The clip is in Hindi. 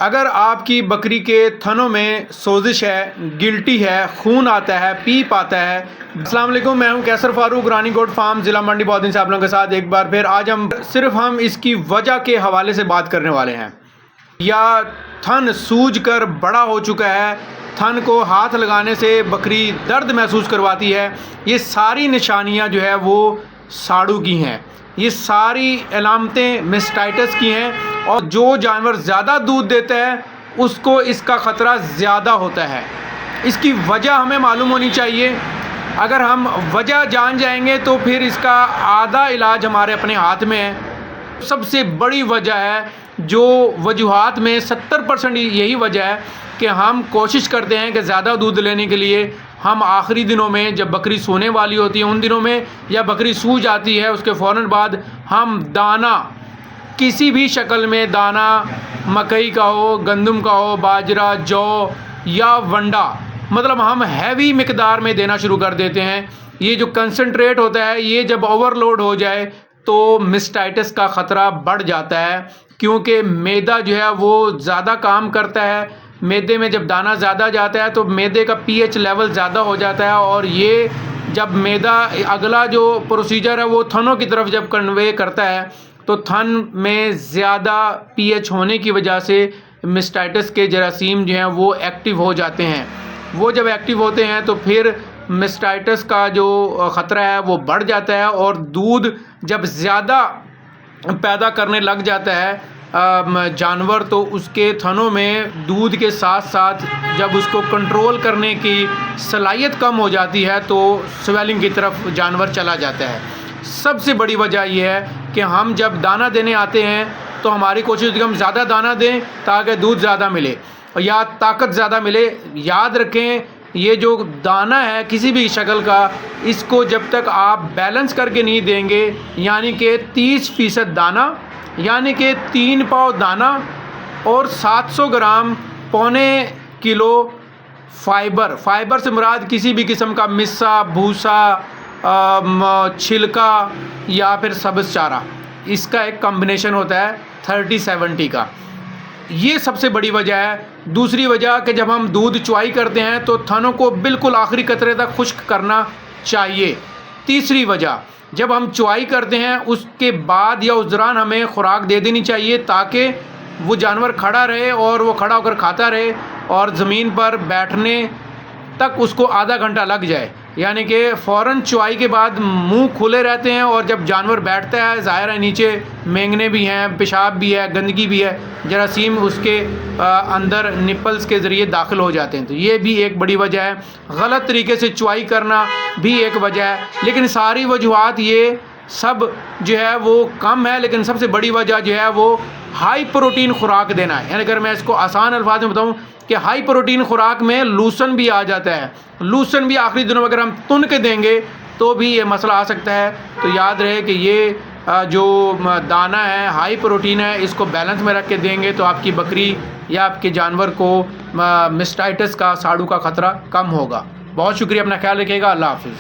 अगर आपकी बकरी के थनों में सोजिश है, गिल्टी है, खून आता है, पीप आता है। अस्सलाम वालेकुम, मैं हूं कैसर फारूक, रानी गोट फार्म, ज़िला मंडी बहुत दिन से आप लोगों के साथ एक बार फिर। आज हम इसकी वजह के हवाले से बात करने वाले हैं। या थन सूज कर बड़ा हो चुका है, थन को हाथ लगाने से बकरी दर्द महसूस करवाती है। ये सारी निशानियां जो है वो साड़ू की हैं, ये सारी अलामतें मेस्टाइटिस की हैं। और जो जानवर ज़्यादा दूध देता है उसको इसका ख़तरा ज़्यादा होता है। इसकी वजह हमें मालूम होनी चाहिए। अगर हम वजह जान जाएंगे तो फिर इसका आधा इलाज हमारे अपने हाथ में है। सबसे बड़ी वजह है, जो वजूहात में 70% यही वजह है कि हम कोशिश करते हैं कि ज़्यादा दूध लेने के लिए हम आखिरी दिनों में, जब बकरी सोने वाली होती है उन दिनों में, या बकरी सू जाती है उसके फ़ौरन बाद, हम दाना किसी भी शक्ल में, दाना मकई का हो, गंदम का हो, बाजरा, जौ या वंडा, मतलब हम हैवी मिकदार में देना शुरू कर देते हैं। ये जो कंसंट्रेट होता है, ये जब ओवरलोड हो जाए तो मेस्टाइटिस का ख़तरा बढ़ जाता है, क्योंकि मैदा जो है वो ज़्यादा काम करता है। मैदे में जब दाना ज़्यादा जाता है तो मैदे का पीएच लेवल ज़्यादा हो जाता है, और ये जब मैदा अगला जो प्रोसीजर है वो थनों की तरफ जब कन्वे करता है तो थन में ज़्यादा पीएच होने की वजह से मेस्टाइटिस के जरासीम जो हैं वो एक्टिव हो जाते हैं। वो जब एक्टिव होते हैं तो फिर मेस्टाइटिस का जो ख़तरा है वो बढ़ जाता है, और दूध जब ज़्यादा पैदा करने लग जाता है जानवर, तो उसके थनों में दूध के साथ साथ जब उसको कंट्रोल करने की सलाहियत कम हो जाती है तो स्वेलिंग की तरफ जानवर चला जाता है। सबसे बड़ी वजह यह है कि हम जब दाना देने आते हैं तो हमारी कोशिश होती है कि हम ज़्यादा दाना दें ताकि दूध ज़्यादा मिले या ताकत ज़्यादा मिले। याद रखें, ये जो दाना है किसी भी शक्ल का, इसको जब तक आप बैलेंस करके नहीं देंगे, यानी कि 30% दाना, यानी कि 3 पाव दाना और 700 ग्राम, पौने किलो फाइबर से मुराद किसी भी किस्म का मिस्सा, भूसा, छिलका या फिर सब्ज़ चारा, इसका एक कॉम्बिनेशन होता है 30-70 का। ये सबसे बड़ी वजह है। दूसरी वजह कि जब हम दूध चुवाई करते हैं तो थनों को बिल्कुल आखिरी कतरे तक खुश्क करना चाहिए। तीसरी वजह, जब हम चुवाई करते हैं उसके बाद या उस दौरान हमें खुराक दे देनी चाहिए ताकि वो जानवर खड़ा रहे और वो खड़ा होकर खाता रहे, और ज़मीन पर बैठने तक उसको आधा घंटा लग जाए, यानी कि फ़ौरन चुवाई के बाद मुंह खुले रहते हैं, और जब जानवर बैठता है ज़ाहिर है नीचे मेंगने भी हैं, पेशाब भी है, गंदगी भी है, जरासीम उसके अंदर निपल्स के ज़रिए दाखिल हो जाते हैं। तो ये भी एक बड़ी वजह है। गलत तरीके से चुवाई करना भी एक वजह है। लेकिन सारी वजूहात ये सब जो है वो कम है, लेकिन सबसे बड़ी वजह जो है वो हाई प्रोटीन खुराक देना है। यानी अगर मैं इसको आसान अल्फाज में बताऊं कि हाई प्रोटीन खुराक में लूसन भी आ जाता है। लूसन भी आखिरी दिनों में अगर हम तुन के देंगे तो भी ये मसला आ सकता है। तो याद रहे कि ये जो दाना है हाई प्रोटीन है, इसको बैलेंस में रख के देंगे तो आपकी बकरी या आपके जानवर को मेस्टाइटिस का, साड़ू का ख़तरा कम होगा। बहुत शुक्रिया, अपना ख्याल रखिएगा। अल्लाह हाफिज़।